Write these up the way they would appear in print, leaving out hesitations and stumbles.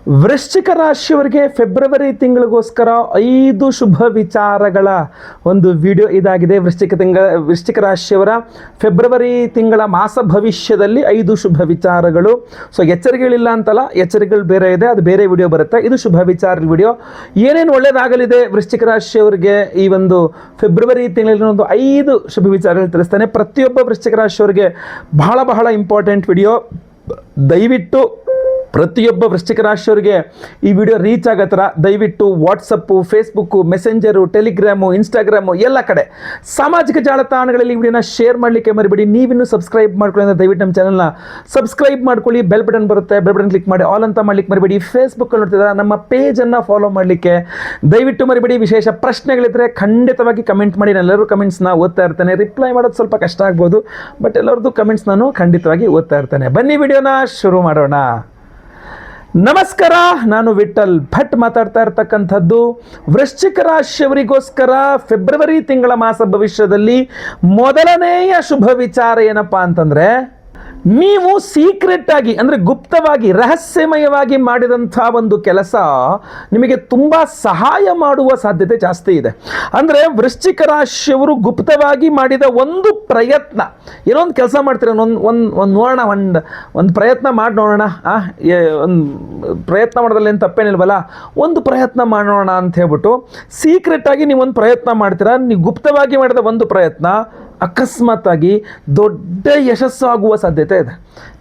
ವೃಶ್ಚಿಕ ರಾಶಿಯವರಿಗೆ ಫೆಬ್ರವರಿ ತಿಂಗಳಿಗೋಸ್ಕರ 5 ಶುಭ ವಿಚಾರಗಳ ಒಂದು ವಿಡಿಯೋ ಇದಾಗಿದೆ. ವೃಶ್ಚಿಕ ರಾಶಿಯವರ ಫೆಬ್ರವರಿ ತಿಂಗಳ ಮಾಸ ಭವಿಷ್ಯದಲ್ಲಿ 5 ಶುಭ ವಿಚಾರಗಳು. ಸೊ ಎಚ್ಚರಿಕೆಗಳಿಲ್ಲ ಅಂತಲ್ಲ, ಎಚ್ಚರಿಕೆಗಳು ಬೇರೆ ಇದೆ, ಅದು ಬೇರೆ ವಿಡಿಯೋ ಬರುತ್ತೆ. ಇದು ಶುಭ ವಿಚಾರ ವಿಡಿಯೋ. ಏನೇನು ಒಳ್ಳೆಯದಾಗಲಿದೆ ವೃಶ್ಚಿಕ ರಾಶಿಯವರಿಗೆ ಈ ಒಂದು ಫೆಬ್ರವರಿ ತಿಂಗಳಲ್ಲಿ ಒಂದು 5 ಶುಭ ವಿಚಾರಗಳು ತಿಳಿಸ್ತಾನೆ. ಪ್ರತಿಯೊಬ್ಬ ವೃಶ್ಚಿಕ ರಾಶಿಯವರಿಗೆ ಬಹಳ ಇಂಪಾರ್ಟೆಂಟ್ ವಿಡಿಯೋ. ದಯವಿಟ್ಟು ಪ್ರತಿಯೊಬ್ಬ ವೃಶ್ಚಿಕ ರಾಶಿಯವರಿಗೆ ಈ ವಿಡಿಯೋ ರೀಚ್ ಆಗೋ ಥರ ದಯವಿಟ್ಟು WhatsApp, Facebook, messenger, Telegram, Instagram ಎಲ್ಲ ಕಡೆ ಸಾಮಾಜಿಕ ಜಾಲತಾಣಗಳಲ್ಲಿ ಈ ವಿಡಿಯೋನ ಶೇರ್ ಮಾಡಲಿಕ್ಕೆ ಮರಿಬೇಡಿ. ನೀವಿನ್ನೂ ಸಬ್ಸ್ಕ್ರೈಬ್ ಮಾಡ್ಕೊಳ್ಳಿ ಅಂದರೆ ದಯವಿಟ್ಟು ನಮ್ಮ ಚಾನಲ್ನ ಸಬ್ಸ್ಕ್ರೈಬ್ ಮಾಡ್ಕೊಳ್ಳಿ. ಬೆಲ್ ಬಟನ್ ಬರುತ್ತೆ, ಬೆಲ್ ಬಟನ್ ಕ್ಲಿಕ್ ಮಾಡಿ ಆಲ್ ಅಂತ ಮಾಡ್ಲಿಕ್ಕೆ ಮರಿಬೇಡಿ. ಫೇಸ್ಬುಕ್ಕಲ್ಲಿ ನೋಡ್ತಿದ್ದಾರೆ ನಮ್ಮ ಪೇಜನ್ನು ಫಾಲೋ ಮಾಡಲಿಕ್ಕೆ ದಯವಿಟ್ಟು ಮರಿಬೇಡಿ. ವಿಶೇಷ ಪ್ರಶ್ನೆಗಳಿದ್ದರೆ ಖಂಡಿತವಾಗಿ ಕಮೆಂಟ್ ಮಾಡಿ. ನಾನು ಎಲ್ಲರೂ ಕಮೆಂಟ್ಸ್ನ ಓದ್ತಾ ಇರ್ತೇನೆ. ರಿಪ್ಲೈ ಮಾಡೋದು ಸ್ವಲ್ಪ ಕಷ್ಟ ಆಗ್ಬೋದು, ಬಟ್ ಎಲ್ಲರದ್ದು ಕಮೆಂಟ್ಸ್ ನಾನು ಖಂಡಿತವಾಗಿ ಓದ್ತಾ ಇರ್ತೇನೆ. ಬನ್ನಿ ವಿಡಿಯೋನ ಶುರು ಮಾಡೋಣ. ನಮಸ್ಕಾರ, ನಾನು ವಿಠಲ್ ಭಟ್ ಮಾತಾಡ್ತಾ ಇರ್ತಕ್ಕಂಥದ್ದು. ವೃಶ್ಚಿಕ ರಾಶಿಯವರಿಗೋಸ್ಕರ ಫೆಬ್ರವರಿ ತಿಂಗಳ ಮಾಸ ಭವಿಷ್ಯದಲ್ಲಿ ಮೊದಲನೆಯ ಶುಭ ವಿಚಾರ ಏನಪ್ಪಾ ಅಂತಂದ್ರೆ, ನೀವು ಸೀಕ್ರೆಟ್ ಆಗಿ ಅಂದರೆ ಗುಪ್ತವಾಗಿ ರಹಸ್ಯಮಯವಾಗಿ ಮಾಡಿದಂಥ ಒಂದು ಕೆಲಸ ನಿಮಗೆ ತುಂಬ ಸಹಾಯ ಮಾಡುವ ಸಾಧ್ಯತೆ ಜಾಸ್ತಿ ಇದೆ. ಅಂದರೆ ವೃಶ್ಚಿಕ ರಾಶಿಯವರು ಗುಪ್ತವಾಗಿ ಮಾಡಿದ ಒಂದು ಪ್ರಯತ್ನ, ಏನೋ ಒಂದು ಕೆಲಸ ಮಾಡ್ತೀರ, ಒಂದು ನೋಡೋಣ, ಒಂದು ಪ್ರಯತ್ನ ಮಾಡಿ ನೋಡೋಣ, ಒಂದು ಪ್ರಯತ್ನ ಮಾಡೋದ್ರಲ್ಲಿ ಏನು ತಪ್ಪೇನಿಲ್ವಲ್ಲ, ಒಂದು ಪ್ರಯತ್ನ ಮಾಡೋಣ ಅಂತ ಹೇಳ್ಬಿಟ್ಟು ಸೀಕ್ರೆಟಾಗಿ ನೀವು ಒಂದು ಪ್ರಯತ್ನ ಮಾಡ್ತೀರಾ. ನೀವು ಗುಪ್ತವಾಗಿ ಮಾಡಿದ ಒಂದು ಪ್ರಯತ್ನ ಅಕಸ್ಮಾತ್ತಾಗಿ ದೊಡ್ಡ ಯಶಸ್ಸಾಗುವ ಸಾಧ್ಯತೆ ಇದೆ.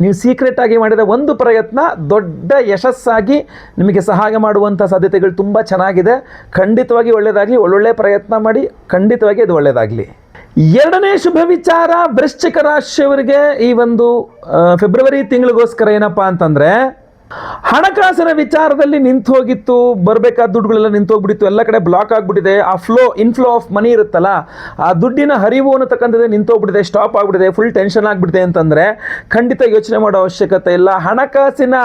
ನೀವು ಸೀಕ್ರೆಟಾಗಿ ಮಾಡಿದ ಒಂದು ಪ್ರಯತ್ನ ದೊಡ್ಡ ಯಶಸ್ಸಾಗಿ ನಿಮಗೆ ಸಹಾಯ ಮಾಡುವಂಥ ಸಾಧ್ಯತೆಗಳು ತುಂಬ ಚೆನ್ನಾಗಿದೆ. ಖಂಡಿತವಾಗಿ ಒಳ್ಳೆಯದಾಗಲಿ, ಒಳ್ಳೊಳ್ಳೆ ಪ್ರಯತ್ನ ಮಾಡಿ, ಖಂಡಿತವಾಗಿ ಅದು ಒಳ್ಳೆಯದಾಗಲಿ. ಎರಡನೇ ಶುಭ ವಿಚಾರ ವೃಶ್ಚಿಕ ರಾಶಿಯವರಿಗೆ ಈ ಒಂದು ಫೆಬ್ರವರಿ ತಿಂಗಳಿಗೋಸ್ಕರ ಏನಪ್ಪ ಅಂತಂದರೆ, ಹಣಕಾಸಿನ ವಿಚಾರದಲ್ಲಿ ನಿಂತು ಹೋಗಿತ್ತು, ಬರಬೇಕಾದ ದುಡ್ಡುಗಳೆಲ್ಲ ನಿಂತು ಹೋಗ್ಬಿಟ್ಟಿತ್ತು, ಎಲ್ಲ ಕಡೆ ಬ್ಲಾಕ್ ಆಗಿಬಿಟ್ಟಿದೆ. ಆ ಇನ್ಫ್ಲೋ ಆಫ್ ಮನಿ ಇರುತ್ತಲ್ಲ, ಆ ದುಡ್ಡಿನ ಹರಿವು ಅನ್ನತಕ್ಕಂಥದ್ದೇ ನಿಂತು ಹೋಗ್ಬಿಟ್ಟಿದೆ, ಸ್ಟಾಪ್ ಆಗಿಬಿಟ್ಟಿದೆ, ಫುಲ್ ಟೆನ್ಷನ್ ಆಗಿಬಿಟ್ಟಿದೆ ಅಂತಂದರೆ ಖಂಡಿತ ಯೋಚನೆ ಮಾಡೋ ಅವಶ್ಯಕತೆ ಇಲ್ಲ. ಹಣಕಾಸಿನ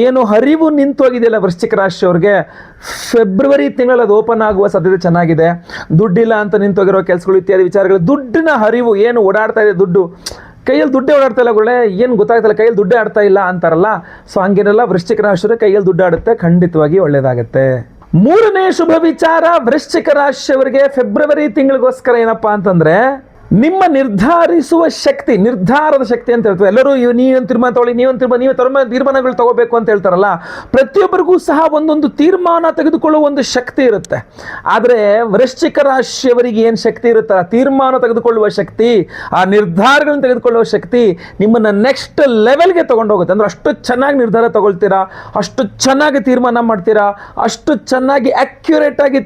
ಏನು ಹರಿವು ನಿಂತು ಹೋಗಿದೆಯಲ್ಲ ವೃಶ್ಚಿಕ ರಾಶಿಯವ್ರಿಗೆ, ಫೆಬ್ರವರಿ ತಿಂಗಳಲ್ಲಿ ಅದು ಓಪನ್ ಆಗುವ ಸಾಧ್ಯತೆ ಚೆನ್ನಾಗಿದೆ. ದುಡ್ಡಿಲ್ಲ ಅಂತ ನಿಂತೋಗಿರೋ ಕೆಲಸಗಳು ಇತ್ಯಾದಿ ವಿಚಾರಗಳು, ದುಡ್ಡಿನ ಹರಿವು ಏನು ಓಡಾಡ್ತಾ ಇದೆ, ದುಡ್ಡು ಕೈಯಲ್ಲಿ ದುಡ್ಡೇ ಓಡಾಡ್ತಾ ಇಲ್ಲ, ಒಳ್ಳೆ ಏನು ಗೊತ್ತಾಗ್ತಿಲ್ಲ, ಕೈಯಲ್ಲಿ ದುಡ್ಡೇ ಆಡ್ತಾ ಇಲ್ಲ ಅಂತಾರಲ್ಲ. ಸೊ ಹಂಗೇನೆಲ್ಲ ವೃಶ್ಚಿಕ ರಾಶಿಯವರು ಕೈಯಲ್ಲಿ ದುಡ್ಡು ಆಡುತ್ತೆ, ಖಂಡಿತವಾಗಿ ಒಳ್ಳೆಯದಾಗುತ್ತೆ. ಮೂರನೇ ಶುಭ ವಿಚಾರ ವೃಶ್ಚಿಕ ರಾಶಿಯವರಿಗೆ ಫೆಬ್ರವರಿ ತಿಂಗಳಿಗೋಸ್ಕರ ಏನಪ್ಪಾ ಅಂತಂದ್ರೆ, ನಿಮ್ಮ ನಿರ್ಧಾರದ ಶಕ್ತಿ ಅಂತ ಹೇಳ್ತಾರೆ. ಎಲ್ಲರೂ ನೀವೊಂದು ತೀರ್ಮಾನ ತಗೊಳ್ಳಿ, ನೀವು ತೀರ್ಮಾನಗಳು ತಗೋಬೇಕು ಅಂತ ಹೇಳ್ತಾರಲ್ಲ, ಪ್ರತಿಯೊಬ್ಬರಿಗೂ ಸಹ ಒಂದೊಂದು ತೀರ್ಮಾನ ತೆಗೆದುಕೊಳ್ಳುವ ಒಂದು ಶಕ್ತಿ ಇರುತ್ತೆ. ಆದರೆ ವೃಶ್ಚಿಕ ರಾಶಿಯವರಿಗೆ ಏನು ಶಕ್ತಿ ಇರುತ್ತೆ, ತೀರ್ಮಾನ ತೆಗೆದುಕೊಳ್ಳುವ ಶಕ್ತಿ, ಆ ನಿರ್ಧಾರಗಳನ್ನು ತೆಗೆದುಕೊಳ್ಳುವ ಶಕ್ತಿ ನಿಮ್ಮನ್ನು ನೆಕ್ಸ್ಟ್ ಲೆವೆಲ್ಗೆ ತೊಗೊಂಡೋಗುತ್ತೆ. ಅಂದರೆ ಅಷ್ಟು ಚೆನ್ನಾಗಿ ನಿರ್ಧಾರ ತಗೊಳ್ತೀರಾ, ಅಷ್ಟು ಚೆನ್ನಾಗಿ ತೀರ್ಮಾನ ಮಾಡ್ತೀರಾ, ಅಷ್ಟು ಚೆನ್ನಾಗಿ ಅಕ್ಯುರೇಟಾಗಿ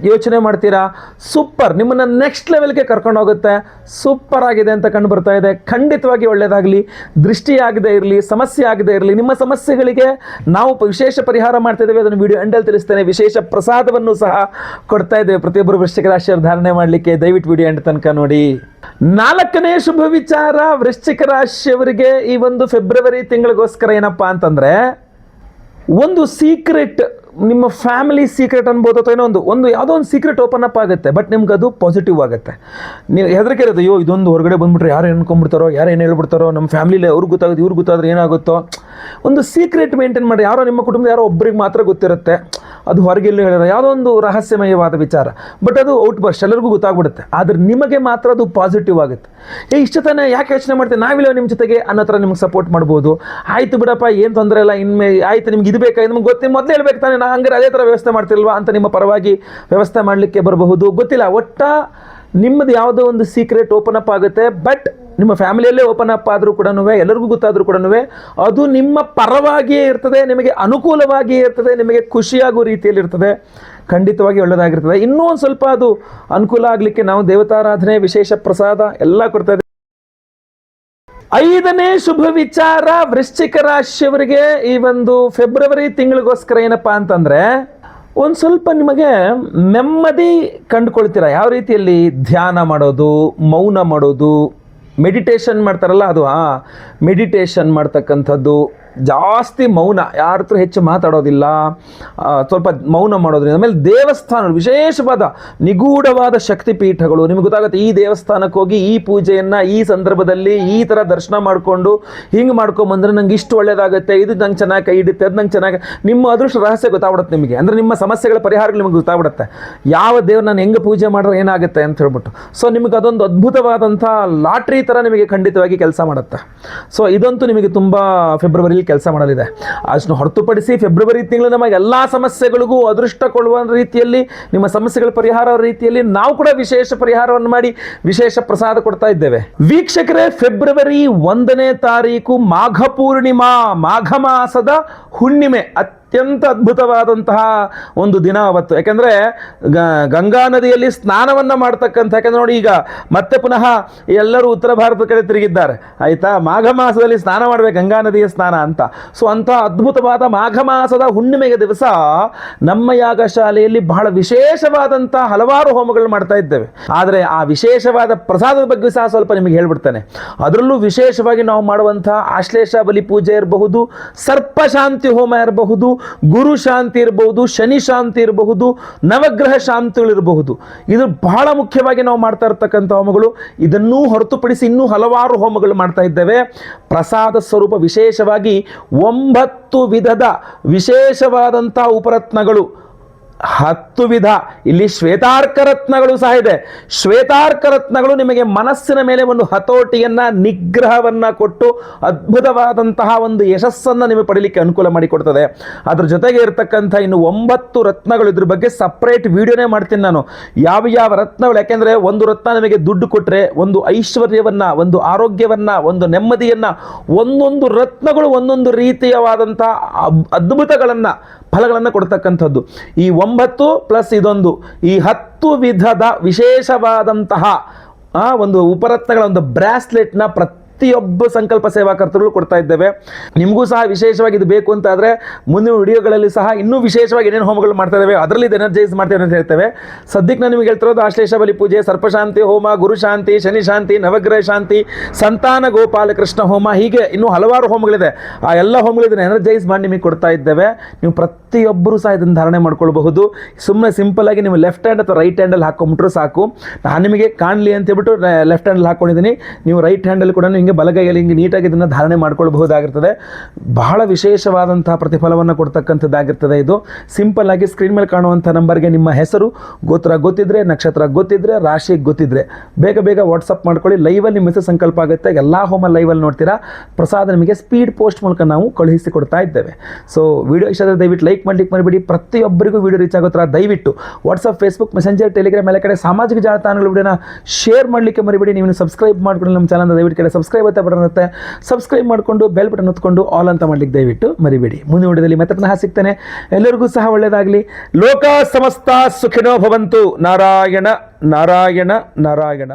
ಯೋಚನೆ ಮಾಡ್ತೀರಾ. ಸೂಪರ್, ನಿಮ್ಮನ್ನು ನೆಕ್ಸ್ಟ್ ಲೆವೆಲ್ಗೆ ಕರ್ಕೊಂಡು ಹೋಗುತ್ತೆ. ಸೂಪರ್ ಆಗಿದೆ ಅಂತ ಕಂಡು ಬರ್ತಾ ಇದೆ. ಖಂಡಿತವಾಗಿ ಒಳ್ಳೆಯದಾಗಲಿ. ದೃಷ್ಟಿ ಆಗದೆ ಇರಲಿ, ಸಮಸ್ಯೆ ಆಗದೆ ಇರಲಿ, ನಿಮ್ಮ ಸಮಸ್ಯೆಗಳಿಗೆ ನಾವು ವಿಶೇಷ ಪರಿಹಾರ ಮಾಡ್ತಾ ಇದ್ದೇವೆ. ಅದನ್ನು ವಿಡಿಯೋ ಎಂಡಲ್ಲಿ ತಿಳಿಸ್ತೇನೆ. ವಿಶೇಷ ಪ್ರಸಾದವನ್ನು ಸಹ ಕೊಡ್ತಾ ಇದ್ದೇವೆ ಪ್ರತಿಯೊಬ್ಬರು ವೃಶ್ಚಿಕ ರಾಶಿಯವರು ಧಾರಣೆ ಮಾಡಲಿಕ್ಕೆ. ದಯವಿಟ್ಟು ವಿಡಿಯೋ ಎಂಡ್ ತನಕ ನೋಡಿ. ನಾಲ್ಕನೇ ಶುಭ ವಿಚಾರ ವೃಶ್ಚಿಕ ರಾಶಿಯವರಿಗೆ ಈ ಒಂದು ಫೆಬ್ರವರಿ ತಿಂಗಳಿಗೋಸ್ಕರ ಏನಪ್ಪಾ ಅಂತಂದ್ರೆ, ಒಂದು ಸೀಕ್ರೆಟ್, ನಿಮ್ಮ ಫ್ಯಾಮಿಲಿ ಸೀಕ್ರೆಟ್ ಅನ್ಬೋದು, ಅಥವಾ ಏನೋ ಒಂದು ಯಾವುದೋ ಒಂದು ಸೀಕ್ರೆಟ್ ಓಪನ್ ಅಪ್ ಆಗುತ್ತೆ. ಬಟ್ ನಿಮ್ಗೆ ಅದು ಪಾಸಿಟಿವ್ ಆಗುತ್ತೆ. ನೀವು ಹೆದರಿಕೆ ಇರೋದು, ಅಯ್ಯೋ ಇದೊಂದು ಹೊರಗಡೆ ಬಂದುಬಿಟ್ರೆ ಯಾರು ಅನ್ಕೊಂಡ್ಬಿಡ್ತಾರೋ, ಯಾರು ಏನು ಹೇಳ್ಬಿಡ್ತಾರೋ, ನಮ್ಮ ಫ್ಯಾಮಿಲಿಲಿ ಅವ್ರಿಗೆ ಗೊತ್ತಾಗುತ್ತೆ, ಇವ್ರಿಗೆ ಗೊತ್ತಾದ್ರೆ ಏನಾಗುತ್ತೋ. ಒಂದು ಸೀಕ್ರೆಟ್ ಮೇಂಟೈನ್ ಮಾಡಿ. ಯಾರೋ ನಿಮ್ಮ ಕುಟುಂಬದ ಯಾರೋ ಒಬ್ಬರಿಗೆ ಮಾತ್ರ ಗೊತ್ತಿರುತ್ತೆ, ಅದು ಹೊರಗೆಲ್ಲೂ ಹೇಳಿರೋ ಯಾವುದೋ ಒಂದು ರಹಸ್ಯಮಯವಾದ ವಿಚಾರ, ಬಟ್ ಅದು ಔಟ್ ಬರ್ಸ್ಟ್ ಎಲ್ಲರಿಗೂ ಗೊತ್ತಾಗ್ಬಿಡುತ್ತೆ. ಆದರೆ ನಿಮಗೆ ಮಾತ್ರ ಅದು ಪಾಸಿಟಿವ್ ಆಗುತ್ತೆ. ಇಷ್ಟ ತಾನೇ, ಯಾಕೆ ಯೋಚನೆ ಮಾಡ್ತೀವಿ, ನಾವಿಲ್ಲ ನಿಮ್ಮ ಜೊತೆಗೆ ಅನ್ನೋ ಥರ ನಿಮ್ಗೆ ಸಪೋರ್ಟ್ ಮಾಡ್ಬೋದು. ಆಯಿತು ಬಿಡಪ್ಪ, ಏನು ತೊಂದರೆ ಇಲ್ಲ, ಇನ್ಮೇ ಆಯಿತು, ನಿಮ್ಗೆ ಇದು ಬೇಕಾ, ನಿಮ್ಗೆ ಗೊತ್ತಿ ಮೊದಲೇ ಹೇಳ್ಬೇಕು ತಾನೇ, ನಾ ಹಂಗಾರೆ ಅದೇ ಥರ ವ್ಯವಸ್ಥೆ ಮಾಡ್ತಿಲ್ವಾ ಅಂತ ನಿಮ್ಮ ಪರವಾಗಿ ವ್ಯವಸ್ಥೆ ಮಾಡಲಿಕ್ಕೆ ಬರಬಹುದು. ಗೊತ್ತಿಲ್ಲ, ನಿಮ್ಮದು ಯಾವುದೋ ಒಂದು ಸೀಕ್ರೆಟ್ ಓಪನ್ ಅಪ್ ಆಗುತ್ತೆ. ಬಟ್ ನಿಮ್ಮ ಫ್ಯಾಮಿಲಿಯಲ್ಲೇ ಓಪನ್ ಅಪ್ ಆದರೂ ಕೂಡ, ಎಲ್ಲರಿಗೂ ಗೊತ್ತಾದರೂ ಕೂಡ ಅದು ನಿಮ್ಮ ಪರವಾಗಿಯೇ ಇರ್ತದೆ, ನಿಮಗೆ ಅನುಕೂಲವಾಗಿಯೇ ಇರ್ತದೆ, ನಿಮಗೆ ಖುಷಿಯಾಗುವ ರೀತಿಯಲ್ಲಿ ಇರ್ತದೆ. ಖಂಡಿತವಾಗಿ ಒಳ್ಳೆಯದಾಗಿರ್ತದೆ. ಇನ್ನೂ ಒಂದು ಸ್ವಲ್ಪ ಅದು ಅನುಕೂಲ ಆಗಲಿಕ್ಕೆ ನಾವು ದೇವತಾರಾಧನೆ, ವಿಶೇಷ ಪ್ರಸಾದ ಎಲ್ಲ ಕೊಡ್ತಾ ಇದ್ದೇವೆ. ಐದನೇ ಶುಭ ವಿಚಾರ ವೃಶ್ಚಿಕ ರಾಶಿಯವರಿಗೆ ಈ ಒಂದು ಫೆಬ್ರವರಿ ತಿಂಗಳಿಗೋಸ್ಕರ ಏನಪ್ಪಾ ಅಂತಂದ್ರೆ, ಒಂದು ಸ್ವಲ್ಪ ನಿಮಗೆ ನೆಮ್ಮದಿ ಕಂಡುಕೊಳ್ತೀರಾ. ಯಾವ ರೀತಿಯಲ್ಲಿ ಧ್ಯಾನ ಮಾಡೋದು, ಮೌನ ಮಾಡೋದು, ಮೆಡಿಟೇಷನ್ ಮಾಡ್ತಾರಲ್ಲ ಅದು, ಮೆಡಿಟೇಷನ್ ಮಾಡ್ತಕ್ಕಂಥದ್ದು, ಜಾಸ್ತಿ ಮೌನ, ಯಾರ ಹತ್ರ ಹೆಚ್ಚು ಮಾತಾಡೋದಿಲ್ಲ, ಸ್ವಲ್ಪ ಮೌನ ಮಾಡೋದ್ರಿಂದ. ಆಮೇಲೆ ದೇವಸ್ಥಾನ, ವಿಶೇಷವಾದ ನಿಗೂಢವಾದ ಶಕ್ತಿ ಪೀಠಗಳು ನಿಮ್ಗೆ ಗೊತ್ತಾಗುತ್ತೆ. ಈ ದೇವಸ್ಥಾನಕ್ಕೆ ಹೋಗಿ ಈ ಪೂಜೆಯನ್ನು ಈ ಸಂದರ್ಭದಲ್ಲಿ ಈ ಥರ ದರ್ಶನ ಮಾಡಿಕೊಂಡು ಹಿಂಗೆ ಮಾಡ್ಕೊಂಬಂದ್ರೆ ನಂಗೆ ಇಷ್ಟು ಒಳ್ಳೇದಾಗುತ್ತೆ, ಇದು ನಂಗೆ ಚೆನ್ನಾಗಿ ಕೈ ಹಿಡಿತೆ, ಅದು ನಂಗೆ ಚೆನ್ನಾಗಿ, ನಿಮ್ಮ ಅದೃಷ್ಟ ರಹಸ್ಯ ಗೊತ್ತಾಗ್ಬಿಡುತ್ತೆ ನಿಮಗೆ. ಅಂದರೆ ನಿಮ್ಮ ಸಮಸ್ಯೆಗಳ ಪರಿಹಾರಗಳು ನಿಮಗೆ ಗೊತ್ತಾಗ್ಬಿಡುತ್ತೆ, ಯಾವ ದೇವ್ರು ನಾನು ಹೆಂಗೆ ಪೂಜೆ ಮಾಡಿದ್ರೆ ಏನಾಗುತ್ತೆ ಅಂತ ಹೇಳ್ಬಿಟ್ಟು. ಸೊ ನಿಮಗೆ ಅದೊಂದು ಅದ್ಭುತವಾದಂಥ ಲಾಟ್ರಿ ಥರ ನಿಮಗೆ ಖಂಡಿತವಾಗಿ ಕೆಲಸ ಮಾಡುತ್ತೆ. ಸೊ ಇದಂತೂ ನಿಮಗೆ ತುಂಬ ಫೆಬ್ರವರಿಲಿ ಕೆಲಸ ಮಾಡಲಿದೆ. ಅಷ್ಟನ್ನು ಹೊರತುಪಡಿಸಿ ಫೆಬ್ರವರಿ ತಿಂಗಳು ನಮಗೆ ಎಲ್ಲ ಸಮಸ್ಯೆಗಳಿಗೂ ಅದೃಷ್ಟ ಕೊಡುವ ರೀತಿಯಲ್ಲಿ, ನಿಮ್ಮ ಸಮಸ್ಯೆಗಳ ಪರಿಹಾರ ರೀತಿಯಲ್ಲಿ ನಾವು ಕೂಡ ವಿಶೇಷ ಪರಿಹಾರವನ್ನು ಮಾಡಿ ವಿಶೇಷ ಪ್ರಸಾದ ಕೊಡ್ತಾ ಇದ್ದೇವೆ. ವೀಕ್ಷಕರೇ, ಫೆಬ್ರವರಿ 1ನೇ ತಾರೀಕು ಮಾಘ ಪೂರ್ಣಿಮಾ, ಮಾಘ ಮಾಸದ ಹುಣ್ಣಿಮೆ, ಅತ್ಯಂತ ಅದ್ಭುತವಾದಂತಹ ಒಂದು ದಿನ ಅವತ್ತು. ಯಾಕೆಂದರೆ ಗಂಗಾ ನದಿಯಲ್ಲಿ ಸ್ನಾನವನ್ನು ಮಾಡ್ತಕ್ಕಂಥ, ಯಾಕೆಂದ್ರೆ ನೋಡಿ ಈಗ ಮತ್ತೆ ಪುನಃ ಎಲ್ಲರೂ ಉತ್ತರ ಭಾರತದ ಕಡೆ ತಿರುಗಿದ್ದಾರೆ, ಆಯಿತಾ. ಮಾಘ ಮಾಸದಲ್ಲಿ ಸ್ನಾನ ಮಾಡಬೇಕು, ಗಂಗಾ ನದಿಯ ಸ್ನಾನ ಅಂತ. ಸೊ ಅಂಥ ಅದ್ಭುತವಾದ ಮಾಘ ಮಾಸದ ಹುಣ್ಣಿಮೆಯ ದಿವಸ ನಮ್ಮ ಯಾಗಶಾಲೆಯಲ್ಲಿ ಬಹಳ ವಿಶೇಷವಾದಂಥ ಹಲವಾರು ಹೋಮಗಳು ಮಾಡ್ತಾ ಇದ್ದೇವೆ. ಆದರೆ ಆ ವಿಶೇಷವಾದ ಪ್ರಸಾದದ ಬಗ್ಗೆ ಸಹ ಸ್ವಲ್ಪ ನಿಮಗೆ ಹೇಳ್ಬಿಡ್ತೇನೆ. ಅದರಲ್ಲೂ ವಿಶೇಷವಾಗಿ ನಾವು ಮಾಡುವಂಥ ಆಶ್ಲೇಷ ಬಲಿ ಪೂಜೆ ಇರಬಹುದು, ಸರ್ಪಶಾಂತಿ ಹೋಮ ಇರಬಹುದು, ಗುರು ಶಾಂತಿ ಇರಬಹುದು, ಶನಿ ಶಾಂತಿ ಇರಬಹುದು, ನವಗ್ರಹ ಶಾಂತಿಗಳಿರಬಹುದು. ಇದು ಬಹಳ ಮುಖ್ಯವಾಗಿ ನಾವು ಮಾಡ್ತಾ ಇರ್ತಕ್ಕಂಥ ಹೋಮಗಳು. ಇದನ್ನೂ ಹೊರತುಪಡಿಸಿ ಇನ್ನೂ ಹಲವಾರು ಹೋಮಗಳು ಮಾಡ್ತಾ ಇದ್ದೇವೆ. ಪ್ರಸಾದ ಸ್ವರೂಪ ವಿಶೇಷವಾಗಿ 9 ವಿಧದ ವಿಶೇಷವಾದಂಥ ಉಪರತ್ನಗಳು, 10 ವಿಧ. ಇಲ್ಲಿ ಶ್ವೇತಾರ್ಕ ರತ್ನಗಳು ಸಹ ಇದೆ. ಶ್ವೇತಾರ್ಕ ರತ್ನಗಳು ನಿಮಗೆ ಮನಸ್ಸಿನ ಮೇಲೆ ಒಂದು ಹತೋಟಿಯನ್ನ, ನಿಗ್ರಹವನ್ನ ಕೊಟ್ಟು ಅದ್ಭುತವಾದಂತಹ ಒಂದು ಯಶಸ್ಸನ್ನು ನಿಮಗೆ ಪಡೀಲಿಕ್ಕೆ ಅನುಕೂಲ ಮಾಡಿಕೊಡ್ತದೆ. ಅದ್ರ ಜೊತೆಗೆ ಇರತಕ್ಕಂಥ ಇನ್ನು 9 ರತ್ನಗಳು, ಇದ್ರ ಬಗ್ಗೆ ಸಪ್ರೇಟ್ ವಿಡಿಯೋನೇ ಮಾಡ್ತೀನಿ ನಾನು, ಯಾವ ರತ್ನಗಳು. ಯಾಕೆಂದ್ರೆ ಒಂದು ರತ್ನ ನಿಮಗೆ ದುಡ್ಡು ಕೊಟ್ಟರೆ ಒಂದು ಐಶ್ವರ್ಯವನ್ನ, ಒಂದು ಆರೋಗ್ಯವನ್ನ, ಒಂದು ನೆಮ್ಮದಿಯನ್ನ, ಒಂದೊಂದು ರತ್ನಗಳು ಒಂದೊಂದು ರೀತಿಯವಾದಂಥ ಅದ್ಭುತಗಳನ್ನ, ಫಲಗಳನ್ನು ಕೊಡ್ತಕ್ಕಂಥದ್ದು. ಈ 9 ಪ್ಲಸ್ ಇದೊಂದು, ಈ 10 ವಿಧದ ವಿಶೇಷವಾದಂತಹ ಒಂದು ಉಪರತ್ನಗಳ ಒಂದು ಬ್ರಾಸ್ಲೆಟ್ನ ಪ್ರತಿಯೊಬ್ಬ ಸಂಕಲ್ಪ ಸೇವಾಕರ್ತರುಗಳು ಕೊಡ್ತಾ ಇದ್ದೇವೆ. ನಿಮಗೂ ಸಹ ವಿಶೇಷವಾಗಿ ಇದು ಬೇಕು ಅಂತ ಆದರೆ ಮುಂದಿನ ವಿಡಿಯೋಗಳಲ್ಲಿ ಸಹ ಇನ್ನೂ ವಿಶೇಷವಾಗಿ ಏನೇನು ಹೋಮಗಳು ಮಾಡ್ತಾ ಇದ್ದೇವೆ, ಅದರಲ್ಲಿ ಇದು ಎನರ್ಜೈಸ್ ಮಾಡ್ತೇವೆ ಅಂತ ಹೇಳ್ತೇವೆ. ಸದ್ಯಕ್ಕೆ ನಾನು ನಿಮಗೆ ಹೇಳ್ತಿರೋದು ಆಶ್ಲೇಷ ಬಲಿ ಪೂಜೆ, ಸರ್ಪಶಾಂತಿ ಹೋಮ, ಗುರು ಶಾಂತಿ, ಶನಿ ಶಾಂತಿ, ನವಗ್ರಹ ಶಾಂತಿ, ಸಂತಾನ ಗೋಪಾಲ ಕೃಷ್ಣ ಹೋಮ, ಹೀಗೆ ಇನ್ನೂ ಹಲವಾರು ಹೋಮಗಳಿದೆ. ಆ ಎಲ್ಲ ಹೋಮಗಳು ಇದನ್ನು ಎನರ್ಜೈಸ್ ಮಾಡಿ ನಿಮಗೆ ಕೊಡ್ತಾ ಇದ್ದೇವೆ. ನೀವು ಪ್ರತಿಯೊಬ್ಬರು ಸಹ ಇದನ್ನು ಧಾರಣೆ ಮಾಡ್ಕೊಳ್ಬಹುದು. ಸುಮ್ಮನೆ ಸಿಂಪಲ್ ಆಗಿ ನೀವು ಲೆಫ್ಟ್ ಹ್ಯಾಂಡ್ ಅಥವಾ ರೈಟ್ ಹ್ಯಾಂಡಲ್ಲಿ ಹಾಕೊಂಡ್ಬಿಟ್ರು ಸಾಕು. ನಾನು ನಿಮಗೆ ಕಾಣಲಿ ಅಂತ ಹೇಳ್ಬಿಟ್ಟು ಲೆಫ್ಟ್ ಹ್ಯಾಂಡಲ್ಲಿ ಹಾಕೊಂಡಿದ್ದೀನಿ. ನೀವು ರೈಟ್ ಹ್ಯಾಂಡಲ್ಲಿ ಕೂಡ ಹಿಂಗೆ ಬಲಗೈಯಲ್ಲಿ ಹಿಂಗೆ ನೀಟಾಗಿ ಇದನ್ನು ಧಾರಣೆ ಮಾಡ್ಕೊಳ್ಬಹುದಾಗಿರ್ತದೆ. ಬಹಳ ವಿಶೇಷವಾದಂತಹ ಪ್ರತಿಫಲವನ್ನು ಕೊಡ್ತಕ್ಕಂಥದ್ದಾಗಿರ್ತದೆ. ಇದು ಸಿಂಪಲ್ ಆಗಿ ಸ್ಕ್ರೀನ್ ಮೇಲೆ ಕಾಣುವಂಥ ನಂಬರ್ಗೆ ನಿಮ್ಮ ಹೆಸರು, ಗೋತ್ರ ಗೊತ್ತಿದ್ರೆ, ನಕ್ಷತ್ರ ಗೊತ್ತಿದ್ರೆ, ರಾಶಿ ಗೊತ್ತಿದ್ರೆ ಬೇಗ ವಾಟ್ಸಪ್ ಮಾಡ್ಕೊಳ್ಳಿ. ಲೈವಲ್ಲಿ ನಿಮ್ಮ ಹೆಸರು ಸಂಕಲ್ಪ ಆಗುತ್ತೆ. ಎಲ್ಲ ಹೋಮ ಲೈವಲ್ಲಿ ನೋಡ್ತೀರಾ. ಪ್ರಸಾದ ನಿಮಗೆ ಸ್ಪೀಡ್ ಪೋಸ್ಟ್ ಮೂಲಕ ನಾವು ಕಳುಹಿಸಿ ಕೊಡ್ತಾ ಇದ್ದೇವೆ. ಸೊ ವಿಡಿಯೋ ಇಷ್ಟ ಆದರೆ ದಯವಿಟ್ಟು ಲೈಕ್ ಮಾಡಲಿಕ್ಕೆ ಮರಿಬೇಡಿ. ಪ್ರತಿಯೊಬ್ಬರಿಗೂ ವಿಡಿಯೋ ರೀಚ್ ಆಗೋ ಥರ ದಯವಿಟ್ಟು ವಾಟ್ಸಪ್, ಫೇಸ್ಬುಕ್, ಮೆಸೆಂಜರ್, ಟೆಲಿಗ್ರಾಮ್ ಎಲ್ಲ ಕಡೆ ಸಾಮಾಜಿಕ ಜಾಲತಾಣಗಳ ವಿಡಿಯೋನ ಶೇರ್ ಮಾಡಲಿಕ್ಕೆ ಮರಿಬೇಡಿ. ನೀವು ಸಬ್ಸ್ಕ್ರೈಬ್ ಮಾಡ್ಕೊಂಡು ನಮ್ಮ ಚಾನಲ್ ದಯವಿಟ್ಟು ಕಡೆ ಸಬ್ಸ್ಕ್ರೈಬ್ ಅಂತ ಬಟನ್ ಇರುತ್ತೆ, ಸಬ್ಸ್ಕ್ರೈಬ್ ಮಾಡಿಕೊಂಡು ಬೆಲ್ ಬಟನ್ ಒತ್ಕೊಂಡು ಆಲ್ ಅಂತ ಮಾಡ್ಲಿಕ್ಕೆ ದಯವಿಟ್ಟು ಮರಿಬೇಡಿ. ಮುಂದಿನ ವಿಡಿಯೋದಲ್ಲಿ ಮತ್ತೆ ಪುನಃ ಸಿಗ್ತೇನೆ. ಎಲ್ಲರಿಗೂ ಸಹ ಒಳ್ಳೆಯದಾಗಲಿ. ಲೋಕ ಸಮಸ್ತ ಸುಖಿನೋ ಭವಂತು. ನಾರಾಯಣ ನಾರಾಯಣ ನಾರಾಯಣ.